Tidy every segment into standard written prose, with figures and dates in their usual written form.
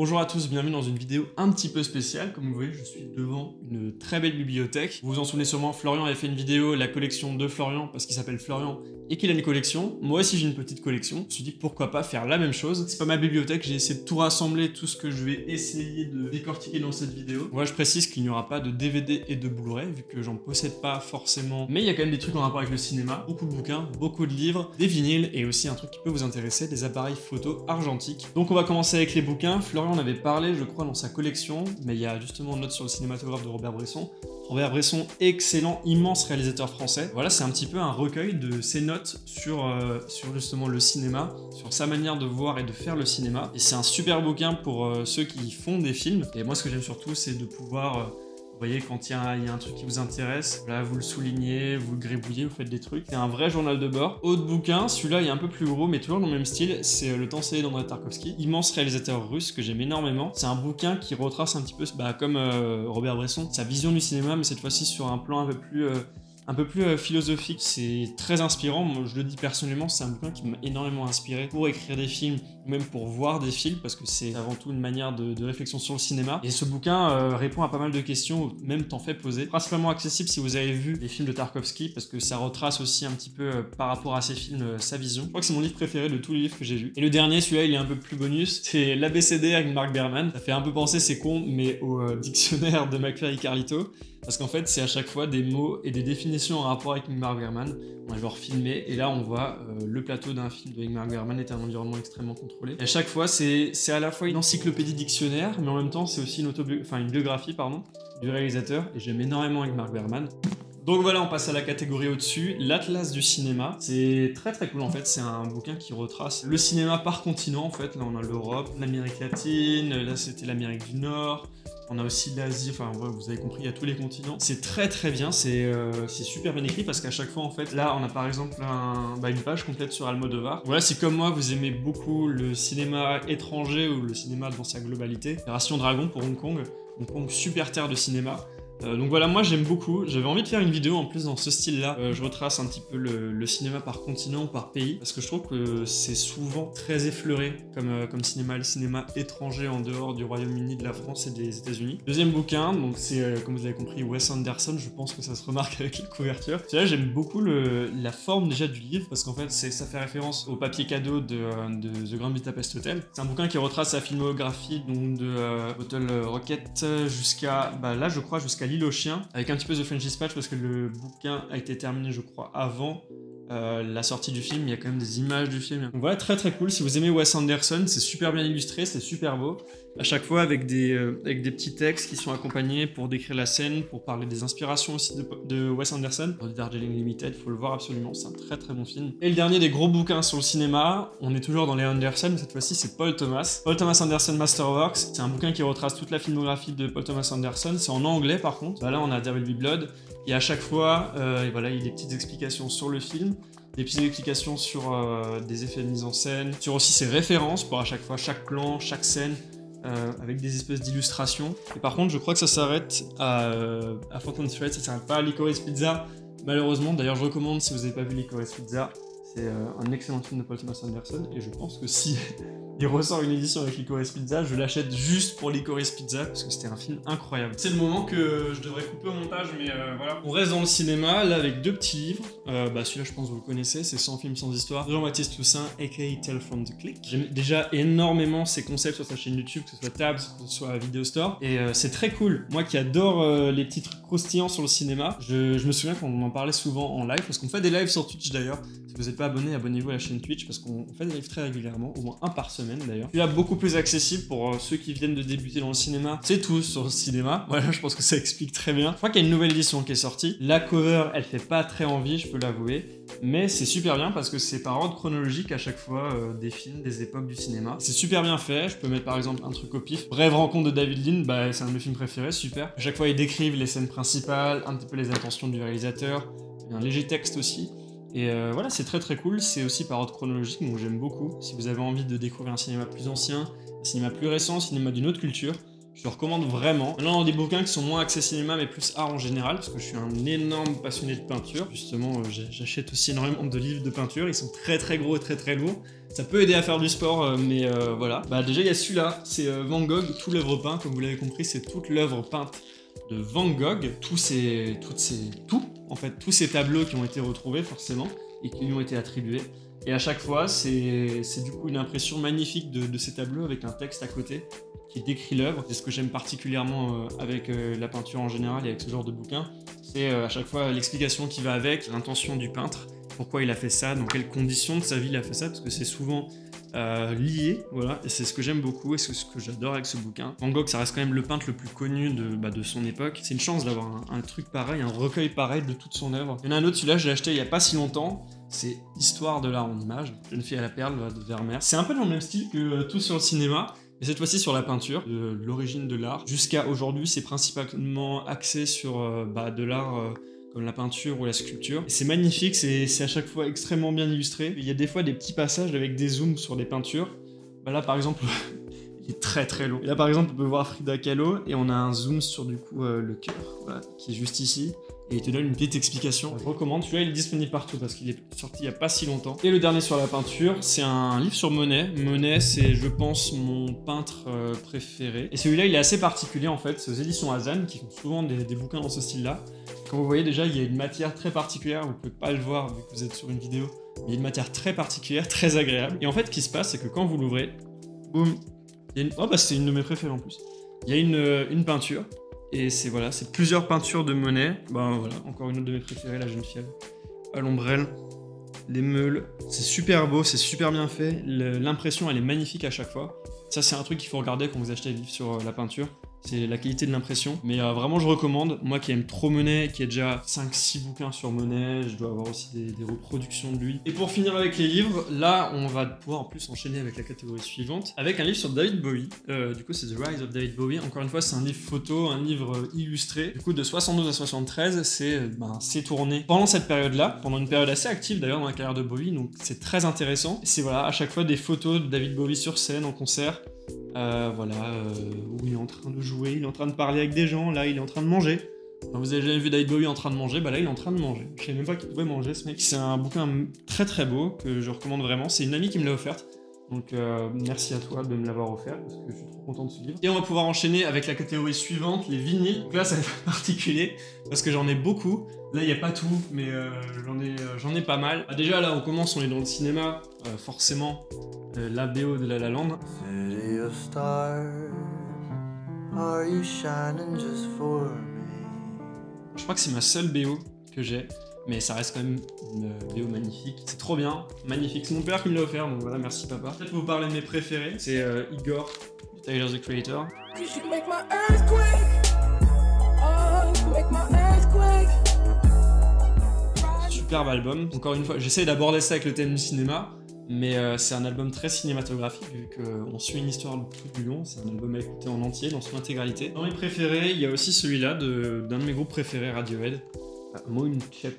Bonjour à tous, bienvenue dans une vidéo un petit peu spéciale. Comme vous voyez, je suis devant une très belle bibliothèque. Vous vous en souvenez sûrement, Florian avait fait une vidéo, la collection de Florian, parce qu'il s'appelle Florian et qu'il a une collection. Moi aussi j'ai une petite collection. Je me suis dit pourquoi pas faire la même chose. C'est pas ma bibliothèque, j'ai essayé de tout rassembler, tout ce que je vais essayer de décortiquer dans cette vidéo. Moi je précise qu'il n'y aura pas de DVD et de Blu-ray, vu que j'en possède pas forcément. Mais il y a quand même des trucs en rapport avec le cinéma, beaucoup de bouquins, beaucoup de livres, des vinyles et aussi un truc qui peut vous intéresser, des appareils photo argentiques. Donc on va commencer avec les bouquins. Florian en avait parlé, je crois, dans sa collection, mais il y a justement une note sur le cinématographe de Robert Bresson. Robert Bresson, excellent, immense réalisateur français. Voilà, c'est un petit peu un recueil de ses notes sur justement le cinéma, sur sa manière de voir et de faire le cinéma. Et c'est un super bouquin pour ceux qui font des films. Et moi, ce que j'aime surtout, c'est de pouvoir... Vous voyez, quand il y a un truc qui vous intéresse, là, vous le soulignez, vous le gribouillez, vous faites des trucs. C'est un vrai journal de bord. Autre bouquin, celui-là, il est un peu plus gros, mais toujours dans le même style. C'est Le temps scellé d'Andrei Tarkovsky, immense réalisateur russe que j'aime énormément. C'est un bouquin qui retrace un petit peu, comme Robert Bresson, sa vision du cinéma, mais cette fois-ci sur un plan un peu plus philosophique. C'est très inspirant. Moi, je le dis personnellement, c'est un bouquin qui m'a énormément inspiré pour écrire des films, ou même pour voir des films, parce que c'est avant tout une manière de réflexion sur le cinéma. Et ce bouquin répond à pas mal de questions, même t'en fait poser. Principalement accessible si vous avez vu les films de Tarkovsky, parce que ça retrace aussi un petit peu par rapport à ses films sa vision. Je crois que c'est mon livre préféré de tous les livres que j'ai vus. Et le dernier, celui-là, il est un peu plus bonus. C'est l'ABCD avec Mark Berman. Ça fait un peu penser, c'est con, mais au dictionnaire de McFly et Carlito. Parce qu'en fait, c'est à chaque fois des mots et des définitions en rapport avec Ingmar Bergman. On va le refilmer, et là on voit le plateau d'un film de Ingmar Bergman est un environnement extrêmement contrôlé. Et à chaque fois, c'est à la fois une encyclopédie dictionnaire, mais en même temps, c'est aussi une biographie du réalisateur, et j'aime énormément Ingmar Bergman. Donc voilà, on passe à la catégorie au-dessus, l'Atlas du cinéma. C'est très très cool en fait, c'est un bouquin qui retrace le cinéma par continent en fait. Là on a l'Europe, l'Amérique latine, là c'était l'Amérique du Nord. On a aussi l'Asie, enfin ouais, vous avez compris, il y a tous les continents. C'est très très bien, c'est super bien écrit parce qu'à chaque fois en fait, là on a par exemple une page complète sur Almodovar. Voilà, si comme moi vous aimez beaucoup le cinéma étranger ou le cinéma dans sa globalité, Opération Dragon pour Hong Kong, super terre de cinéma. Donc voilà, moi j'aime beaucoup, j'avais envie de faire une vidéo en plus dans ce style-là. Je retrace un petit peu le cinéma par continent ou par pays, parce que je trouve que c'est souvent très effleuré comme cinéma, le cinéma étranger en dehors du Royaume-Uni, de la France et des États-Unis. Deuxième bouquin, donc c'est comme vous avez compris, Wes Anderson, je pense que ça se remarque avec la couverture. Là j'aime beaucoup la forme déjà du livre, parce qu'en fait ça fait référence au papier cadeau de The Grand Budapest Hotel. C'est un bouquin qui retrace sa filmographie, donc de Bottle Rocket jusqu'à, là je crois jusqu'à L'île aux chiens, avec un petit peu The French Dispatch parce que le bouquin a été terminé je crois avant la sortie du film. Il y a quand même des images du film. Donc voilà, très très cool. Si vous aimez Wes Anderson, c'est super bien illustré, c'est super beau. À chaque fois avec des petits textes qui sont accompagnés pour décrire la scène, pour parler des inspirations aussi de Wes Anderson. Darjeeling Limited, faut le voir absolument, c'est un très très bon film. Et le dernier des gros bouquins sur le cinéma, on est toujours dans les Anderson, mais cette fois-ci c'est Paul Thomas. Paul Thomas Anderson Masterworks, c'est un bouquin qui retrace toute la filmographie de Paul Thomas Anderson, c'est en anglais par contre. Là on a There Will Be Blood, et à chaque fois, il y a des petites explications sur le film, des petites explications sur des effets de mise en scène, sur aussi ses références pour à chaque fois, chaque plan, chaque scène, avec des espèces d'illustrations. Et par contre, je crois que ça s'arrête à Phantom Thread, ça s'arrête pas à Licorice Pizza, malheureusement. D'ailleurs, je recommande si vous n'avez pas vu Licorice Pizza. C'est un excellent film de Paul Thomas Anderson, et je pense que si il ressort une édition avec Licorice Pizza, je l'achète juste pour Licorice Pizza, parce que c'était un film incroyable. C'est le moment que je devrais couper au montage, mais voilà. On reste dans le cinéma, là avec deux petits livres. Celui-là, je pense que vous le connaissez, c'est 100 films sans histoire, de Jean-Baptiste Toussaint, aka Tales from the Click. J'aime déjà énormément ses concepts sur sa chaîne YouTube, que ce soit Tabs, que ce soit Video Store, et c'est très cool. Moi qui adore les petits trucs croustillants sur le cinéma, je me souviens qu'on en parlait souvent en live, parce qu'on fait des lives sur Twitch d'ailleurs. Si vous n'êtes pas abonné, abonnez-vous à la chaîne Twitch, parce qu'on fait des lives très régulièrement, au moins un par semaine d'ailleurs. Celui-là beaucoup plus accessible pour ceux qui viennent de débuter dans le cinéma. C'est tout sur le cinéma. Voilà, je pense que ça explique très bien. Je crois qu'il y a une nouvelle édition qui est sortie. La cover, elle fait pas très envie, je peux l'avouer, mais c'est super bien parce que c'est par ordre chronologique à chaque fois des films, des époques du cinéma. C'est super bien fait. Je peux mettre par exemple un truc au pif. Brève rencontre de David Lean, c'est un de mes films préférés, super. À chaque fois, ils décrivent les scènes principales, un petit peu les intentions du réalisateur, il y a un léger texte aussi. Et voilà, c'est très très cool, c'est aussi par ordre chronologique, donc j'aime beaucoup. Si vous avez envie de découvrir un cinéma plus ancien, un cinéma plus récent, un cinéma d'une autre culture, Je le recommande vraiment. Maintenant, dans des bouquins qui sont moins axés cinéma, mais plus art en général, parce que je suis un énorme passionné de peinture. Justement, j'achète aussi énormément de livres de peinture. Ils sont très très gros et très très lourds. Ça peut aider à faire du sport, mais voilà. Bah déjà, il y a celui-là. C'est Van Gogh, tout l'œuvre peinte. Comme vous l'avez compris, c'est toute l'œuvre peinte de Van Gogh. Tous ces tableaux qui ont été retrouvés, forcément, et qui lui ont été attribués. Et à chaque fois, c'est du coup une impression magnifique de ces tableaux avec un texte à côté qui décrit l'œuvre. C'est ce que j'aime particulièrement avec la peinture en général et avec ce genre de bouquin. C'est à chaque fois l'explication qui va avec, l'intention du peintre, pourquoi il a fait ça, dans quelles conditions de sa vie il a fait ça, parce que c'est souvent lié, voilà, et c'est ce que j'aime beaucoup et c'est ce que j'adore avec ce bouquin. Van Gogh, ça reste quand même le peintre le plus connu de son époque. C'est une chance d'avoir un truc pareil, un recueil pareil de toute son œuvre. Il y en a un autre, celui-là, je l'ai acheté il y a pas si longtemps. C'est Histoire de l'art en images, Jeune fille à la perle de Vermeer. C'est un peu dans le même style que Tout sur le cinéma, mais cette fois-ci sur la peinture, de l'origine de l'art. Jusqu'à aujourd'hui, c'est principalement axé sur de l'art comme la peinture ou la sculpture. C'est magnifique, c'est à chaque fois extrêmement bien illustré. Il y a des fois des petits passages avec des zooms sur des peintures. Là par exemple, il est très très long. Et là par exemple, on peut voir Frida Kahlo et on a un zoom sur du coup le cœur, voilà, qui est juste ici. Et il te donne une petite explication. Je recommande, celui-là il est disponible partout parce qu'il est sorti il n'y a pas si longtemps. Et le dernier sur la peinture, c'est un livre sur Monet. Monet, c'est je pense mon peintre préféré. Et celui-là il est assez particulier en fait, c'est aux éditions Hazan qui font souvent des bouquins dans ce style-là. Comme vous voyez déjà, il y a une matière très particulière, vous ne pouvez pas le voir vu que vous êtes sur une vidéo. Il y a une matière très particulière, très agréable. Et en fait, ce qui se passe, c'est que quand vous l'ouvrez, boum, il y a une... Oh bah c'est une de mes préférées en plus. Il y a une peinture. Et c'est voilà, c'est plusieurs peintures de Monet. Bah voilà, encore une autre de mes préférées, La jeune fille à l'ombrelle, les meules. C'est super beau, c'est super bien fait. L'impression, elle est magnifique à chaque fois. Ça, c'est un truc qu'il faut regarder quand vous achetez des livres sur la peinture. C'est la qualité de l'impression. Mais vraiment, je recommande. Moi qui aime trop Monet, qui ai déjà 5-6 bouquins sur Monet, je dois avoir aussi des reproductions de lui. Et pour finir avec les livres, là, on va pouvoir en plus enchaîner avec la catégorie suivante, avec un livre sur David Bowie. Du coup, c'est The Rise of David Bowie. Encore une fois, c'est un livre photo, un livre illustré. Du coup, de 72 à 73, c'est tourné pendant cette période-là, pendant une période assez active d'ailleurs dans la carrière de Bowie, donc c'est très intéressant. C'est voilà, à chaque fois des photos de David Bowie sur scène, en concert. Où il est en train de jouer, il est en train de parler avec des gens, là il est en train de manger. Alors, vous avez jamais vu David Bowie en train de manger, bah là il est en train de manger. Je savais même pas qu'il pouvait manger ce mec. C'est un bouquin très très beau que je recommande vraiment, c'est une amie qui me l'a offerte. Donc merci à toi de me l'avoir offert parce que je suis trop content de ce livre. Et on va pouvoir enchaîner avec la catégorie suivante, les vinyles. Donc là ça va être particulier parce que j'en ai beaucoup. Là il n'y a pas tout, mais j'en ai pas mal. Déjà là on commence, on est dans le cinéma, forcément la BO de La La Land. City of stars, are you shining just for me? Je crois que c'est ma seule BO que j'ai. Mais ça reste quand même une BO magnifique. C'est trop bien, magnifique. C'est mon père qui me l'a offert, donc voilà, merci papa. Peut-être vous parler de mes préférés. C'est Igor, de Tyler the Creator. Superbe album. Encore une fois, j'essaie d'aborder ça avec le thème du cinéma, mais c'est un album très cinématographique, vu qu'on suit une histoire tout du long. C'est un album à écouter en entier, dans son intégralité. Dans mes préférés, il y a aussi celui-là d'un de mes groupes préférés, Radiohead. Moon Chap.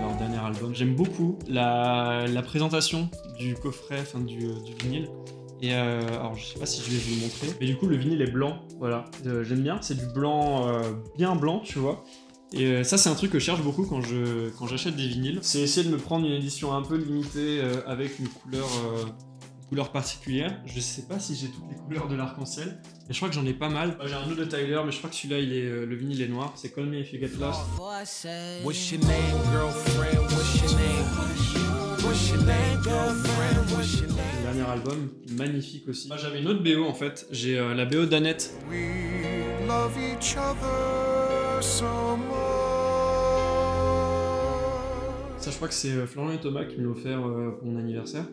Leur dernier album. J'aime beaucoup la présentation du coffret, enfin du vinyle. Et alors je sais pas si je vais vous le montrer, mais du coup le vinyle est blanc, voilà. J'aime bien, c'est du blanc, bien blanc, tu vois. Et ça c'est un truc que je cherche beaucoup quand j'achète des vinyles. C'est essayer de me prendre une édition un peu limitée avec une couleur particulière. Je sais pas si j'ai toutes les couleurs de l'arc-en-ciel, mais je crois que j'en ai pas mal. J'ai un autre de Tyler, mais je crois que celui-là, le vinyle est noir. C'est Call Me If You Get Lost. What's your name, girlfriend? What's your name? What's your name, girlfriend? What's your name? Le dernier album, magnifique aussi. Moi, j'avais une autre BO en fait. J'ai la BO d'Annette. We love each other so much. Ça, je crois que c'est Florian et Thomas qui me l'ont offert pour mon anniversaire.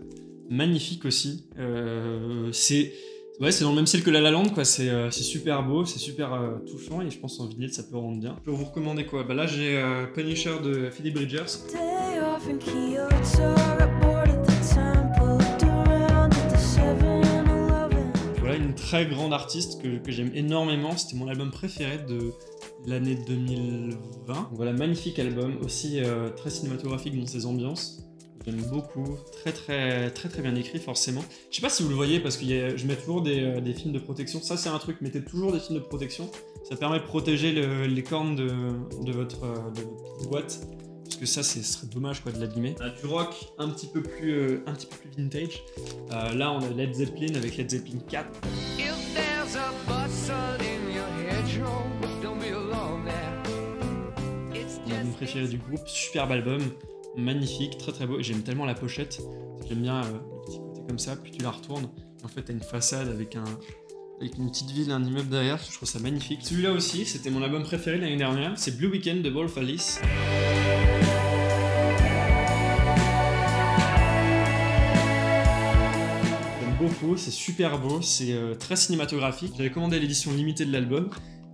Magnifique aussi. C'est dans le même style que La La Land, quoi. C'est super beau, c'est super touchant et je pense en vinyle ça peut rendre bien. Je peux vous recommander quoi? Bah là j'ai Punisher de Phoebe Bridgers. Voilà une très grande artiste que j'aime énormément. C'était mon album préféré de l'année 2020. Donc voilà, magnifique album, aussi très cinématographique dans ses ambiances. J'aime beaucoup, très bien écrit forcément. Je sais pas si vous le voyez parce que je mets toujours des films de protection. Ça c'est un truc, mettez toujours des films de protection. Ça permet de protéger les cornes de votre boîte. Parce que ça, ce serait dommage quoi, de l'abîmer. Du rock un petit peu plus vintage. Là, on a Led Zeppelin avec Led Zeppelin 4. Mon album préféré du groupe, superbe album, magnifique, très beau. J'aime tellement la pochette. J'aime bien le petit côté comme ça. Puis tu la retournes. En fait, t'as une façade avec une petite ville, un immeuble derrière. Je trouve ça magnifique. Celui-là aussi, c'était mon album préféré l'année dernière. C'est Blue Weekend de Wolf Alice. Beaucoup, c'est super beau, c'est très cinématographique. J'avais commandé l'édition limitée de l'album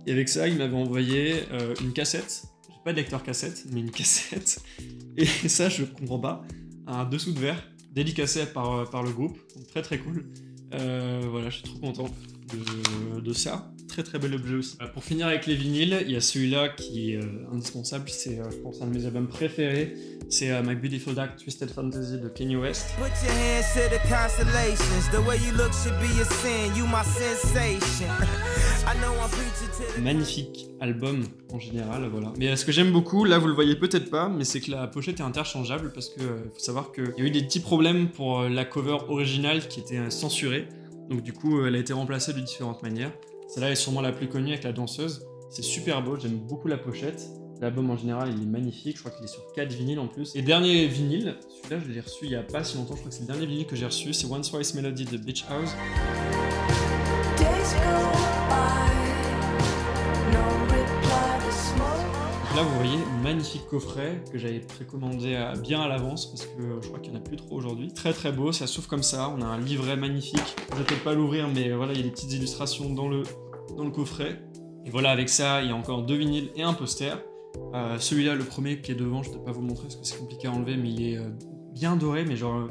et avec ça, il m'avait envoyé une cassette. J'ai pas de lecteur cassette, mais une cassette. Et ça, je comprends pas. Un dessous de verre dédicacé par le groupe, donc très cool. Voilà, je suis trop content de ça. Très bel objet aussi. Pour finir avec les vinyles, il y a celui-là qui est indispensable, c'est je pense un de mes albums préférés, c'est My Beautiful Dark Twisted Fantasy de Kanye West. Magnifique album en général, voilà. Mais ce que j'aime beaucoup, là vous le voyez peut-être pas, mais c'est que la pochette est interchangeable parce que faut savoir qu'il y a eu des petits problèmes pour la cover originale qui était censurée, donc du coup elle a été remplacée de différentes manières. Celle-là est sûrement la plus connue avec la danseuse. C'est super beau, j'aime beaucoup la pochette. L'album en général il est magnifique, je crois qu'il est sur 4 vinyles en plus. Et dernier vinyle, celui-là je l'ai reçu il y a pas si longtemps, je crois que c'est le dernier vinyle que j'ai reçu, c'est One Slice Melody de Beach House. Donc là vous voyez, magnifique coffret que j'avais précommandé bien à l'avance parce que je crois qu'il n'y en a plus trop aujourd'hui. Très beau, ça s'ouvre comme ça, on a un livret magnifique. Je vais peut-être pas l'ouvrir mais voilà, il y a des petites illustrations dans le coffret. Et voilà, avec ça, il y a encore 2 vinyles et un poster. Celui-là, le premier qui est devant, je ne vais pas vous le montrer parce que c'est compliqué à enlever, mais il est bien doré, mais genre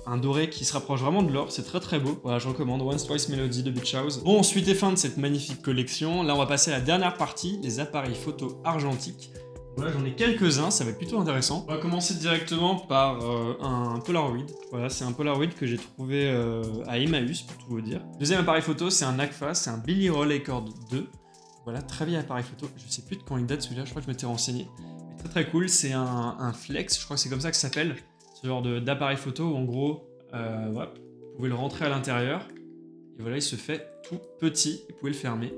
un doré qui se rapproche vraiment de l'or, c'est très beau. Voilà, je recommande One Slice Melody de Beach House. Bon, suite et fin de cette magnifique collection. Là, on va passer à la dernière partie, les appareils photo argentiques. Voilà, j'en ai quelques-uns, ça va être plutôt intéressant. On va commencer directement par un Polaroid. Voilà, c'est un Polaroid que j'ai trouvé à Emmaüs, pour tout vous dire. Deuxième appareil photo, c'est un Agfa, c'est un Billy Roll Accord 2. Voilà, très vieil appareil photo. Je sais plus de quand il date celui-là, je crois que je m'étais renseigné. Mais très cool, c'est un flex, je crois que c'est comme ça que ça s'appelle. Ce genre d'appareil photo où en gros, voilà, vous pouvez le rentrer à l'intérieur. Et voilà, il se fait tout petit, vous pouvez le fermer.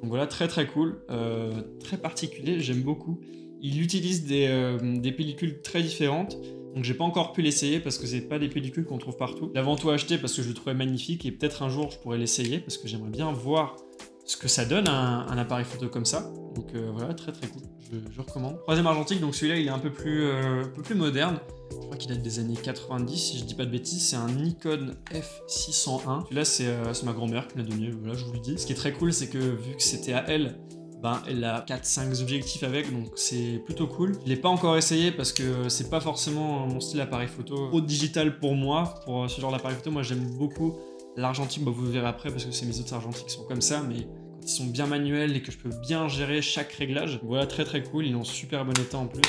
Donc voilà, très cool, très particulier, j'aime beaucoup. Il utilise des pellicules très différentes. Donc j'ai pas encore pu l'essayer parce que c'est pas des pellicules qu'on trouve partout. L'avant tout acheté parce que je le trouvais magnifique et peut-être un jour je pourrais l'essayer parce que j'aimerais bien voir ce que ça donne un appareil photo comme ça. Donc voilà, très cool, je recommande. Troisième argentique, donc celui-là il est un peu plus moderne. Je crois qu'il date des années 90 si je dis pas de bêtises. C'est un Nikon F601. Celui-là c'est ma grand-mère qui me l'a donné, voilà, je vous le dis. Ce qui est très cool, c'est que vu que c'était à elle, elle a 4-5 objectifs avec, donc c'est plutôt cool. Je l'ai pas encore essayé parce que c'est pas forcément mon style d'appareil photo trop digital pour moi, pour ce genre d'appareil photo. Moi j'aime beaucoup l'argentique, vous le verrez après parce que c'est mes autres argentiques qui sont comme ça, mais quand ils sont bien manuels et que je peux bien gérer chaque réglage, voilà, très cool, ils sont en super bon état en plus.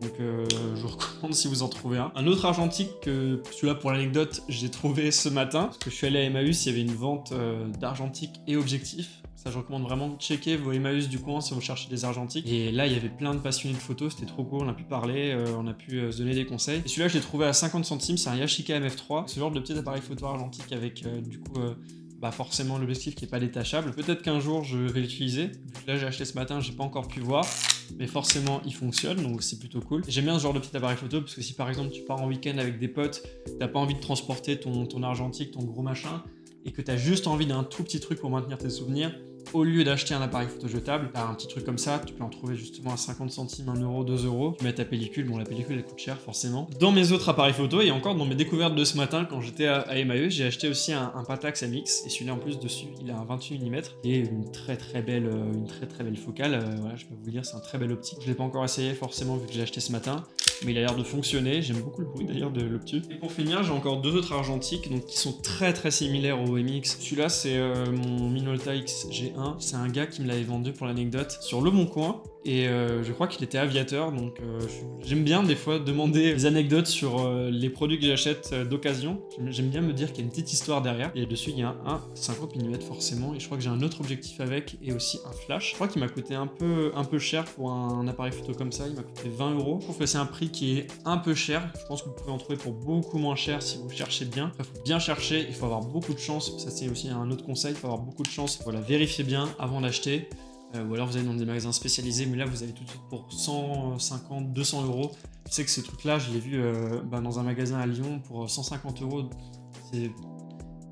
Donc je vous recommande si vous en trouvez un. Un autre argentique, celui-là pour l'anecdote, j'ai trouvé ce matin, parce que je suis allé à Emmaüs, il y avait une vente d'argentique et objectifs. Ça, je recommande vraiment de checker vos Emmaüs du coin si vous cherchez des argentiques. Et là, il y avait plein de passionnés de photos, c'était trop cool, on a pu parler, on a pu se donner des conseils. Et celui-là, je l'ai trouvé à 50 centimes, c'est un Yashica MF3. Ce genre de petit appareil photo argentique avec du coup forcément l'objectif qui n'est pas détachable. Peut-être qu'un jour je vais l'utiliser. Là j'ai acheté ce matin, j'ai pas encore pu voir, mais forcément il fonctionne, donc c'est plutôt cool. J'aime bien ce genre de petit appareil photo parce que si par exemple tu pars en week-end avec des potes, t'as pas envie de transporter ton argentique, ton gros machin, et que t'as juste envie d'un tout petit truc pour maintenir tes souvenirs, au lieu d'acheter un appareil photo jetable, t'as un petit truc comme ça, tu peux en trouver justement à 50 centimes, 1 euro, 2 euros. Tu mets ta pellicule, bon la pellicule elle coûte cher forcément. Dans mes autres appareils photo et encore dans mes découvertes de ce matin quand j'étais à Emmaüs, j'ai acheté aussi un Patax MX et celui-là en plus dessus il a un 28 mm et une très belle focale. Voilà, je peux vous dire c'est un très bel optique. Je l'ai pas encore essayé forcément vu que j'ai acheté ce matin, mais il a l'air de fonctionner. J'aime beaucoup le bruit d'ailleurs de l'obtus. Et pour finir, j'ai encore 2 autres argentiques donc qui sont très similaires au MX. Celui-là c'est mon Minolta XG1. C'est un gars qui me l'avait vendu pour l'anecdote sur Le Bon Coin et je crois qu'il était aviateur, donc j'aime bien des fois demander des anecdotes sur les produits que j'achète d'occasion. J'aime bien me dire qu'il y a une petite histoire derrière, et dessus il y a un 50 mm forcément, et je crois que j'ai un autre objectif avec, et aussi un flash. Je crois qu'il m'a coûté un peu cher pour un appareil photo comme ça, il m'a coûté 20 €. Je trouve que c'est un prix qui est un peu cher, je pense que vous pouvez en trouver pour beaucoup moins cher si vous cherchez bien. Il faut bien chercher, il faut avoir beaucoup de chance, ça c'est aussi un autre conseil, il faut avoir beaucoup de chance, voilà, vérifiez bien avant d'acheter. Ou alors vous allez dans des magasins spécialisés, mais là vous avez tout de suite pour 150, 200 €. Je sais que ce truc là je l'ai vu dans un magasin à Lyon pour 150 €. C'est...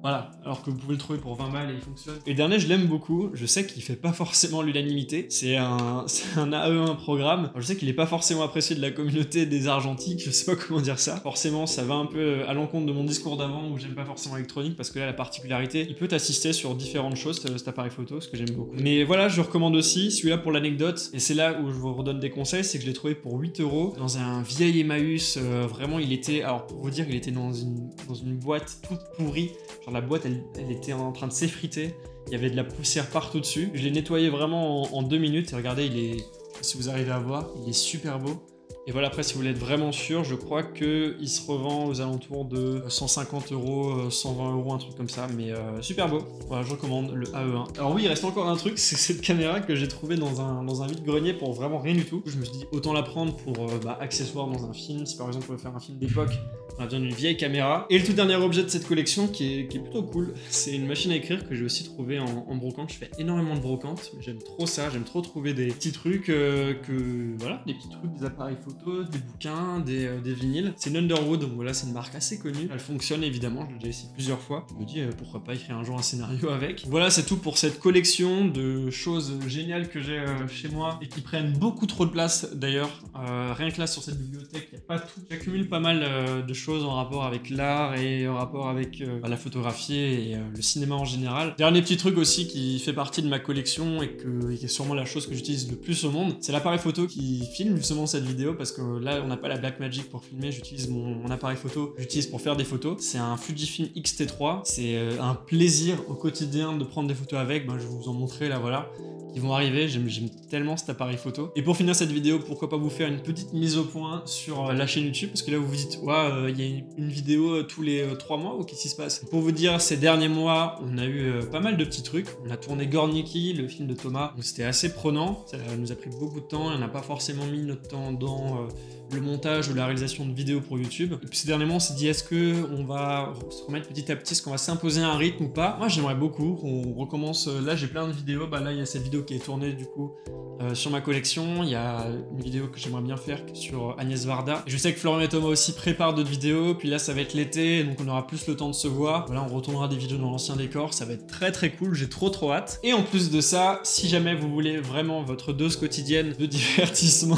Voilà, alors que vous pouvez le trouver pour 20 balles et il fonctionne. Et le dernier, je l'aime beaucoup, je sais qu'il fait pas forcément l'unanimité, c'est un AE1 programme. Alors, je sais qu'il est pas forcément apprécié de la communauté des argentiques, je sais pas comment dire ça. Forcément, ça va un peu à l'encontre de mon discours d'avant où j'aime pas forcément l'électronique, parce que là, la particularité, il peut t'assister sur différentes choses, cet appareil photo, ce que j'aime beaucoup. Mais voilà, je recommande aussi, celui-là pour l'anecdote, et c'est là où je vous redonne des conseils, c'est que je l'ai trouvé pour 8 € dans un vieil Emmaüs, vraiment il était, alors pour vous dire, il était dans une boîte toute pourrie. Genre la boîte, elle était en train de s'effriter. Il y avait de la poussière partout dessus. Je l'ai nettoyé vraiment en 2 minutes. Et regardez, si vous arrivez à voir, il est super beau. Et voilà, après, si vous voulez être vraiment sûr, je crois qu'il se revend aux alentours de 150 €, 120 €, un truc comme ça. Mais super beau. Voilà, je recommande le AE1. Alors oui, il reste encore un truc, c'est cette caméra que j'ai trouvée dans un vide-grenier pour vraiment rien du tout. Je me suis dit, autant la prendre pour accessoire dans un film. Si par exemple, on veut faire un film d'époque, on a besoin d'une vieille caméra. Et le tout dernier objet de cette collection qui est plutôt cool, c'est une machine à écrire que j'ai aussi trouvée en brocante. Je fais énormément de brocante, mais j'aime trop ça. J'aime trop trouver des petits trucs voilà, des petits trucs, des appareils photo, des bouquins, des vinyles. C'est une Underwood, donc voilà, c'est une marque assez connue. Elle fonctionne évidemment, je l'ai déjà essayé plusieurs fois. Je me dis pourquoi pas écrire un jour un scénario avec. Voilà, c'est tout pour cette collection de choses géniales que j'ai chez moi et qui prennent beaucoup trop de place d'ailleurs. Rien que là sur cette bibliothèque, il n'y a pas tout. J'accumule pas mal de choses en rapport avec l'art et en rapport avec la photographie et le cinéma en général. Dernier petit truc aussi qui fait partie de ma collection et qui est sûrement la chose que j'utilise le plus au monde, c'est l'appareil photo qui filme justement cette vidéo, parce que là on n'a pas la Blackmagic pour filmer, j'utilise mon appareil photo, j'utilise pour faire des photos. C'est un Fujifilm X-T3, c'est un plaisir au quotidien de prendre des photos avec, je vais vous en montrer là, voilà, qui vont arriver, j'aime tellement cet appareil photo. Et pour finir cette vidéo, pourquoi pas vous faire une petite mise au point sur la chaîne YouTube, parce que là vous vous dites, ouais, il y a une vidéo tous les 3 mois, ou qu'est-ce qui se passe? Pour vous dire, ces derniers mois, on a eu pas mal de petits trucs. On a tourné Gorniki, le film de Thomas, donc c'était assez prenant, ça nous a pris beaucoup de temps, et on n'a pas forcément mis notre temps dans le montage ou la réalisation de vidéos pour YouTube. Et puis ces derniers mois, on s'est dit, est-ce qu'on va se remettre petit à petit, est-ce qu'on va s'imposer un rythme ou pas? Moi, j'aimerais beaucoup qu'on recommence. Là, j'ai plein de vidéos. Là, il y a cette vidéo qui est tournée du coup sur ma collection. Il y a une vidéo que j'aimerais bien faire sur Agnès Varda. Et je sais que Florian et Thomas aussi préparent d'autres vidéos. Puis là, ça va être l'été, donc on aura plus le temps de se voir. Voilà, on retournera des vidéos dans l'ancien décor. Ça va être très très cool. J'ai trop hâte. Et en plus de ça, si jamais vous voulez vraiment votre dose quotidienne de divertissement,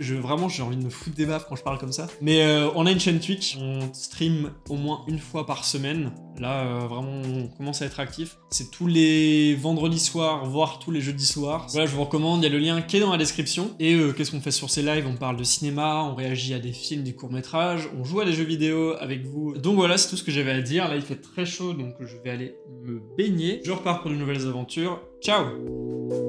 vraiment, j'ai envie de me foutre des baffes quand je parle comme ça. Mais on a une chaîne Twitch, on stream au moins une fois par semaine. Là, vraiment, on commence à être actif. C'est tous les vendredis soirs, voire tous les jeudis soirs. Voilà, je vous recommande, il y a le lien qui est dans la description. Et qu'est-ce qu'on fait sur ces lives? On parle de cinéma, on réagit à des films, des courts-métrages, on joue à des jeux vidéo avec vous. Donc voilà, c'est tout ce que j'avais à dire. Là, il fait très chaud, donc je vais aller me baigner. Je repars pour de nouvelles aventures. Ciao!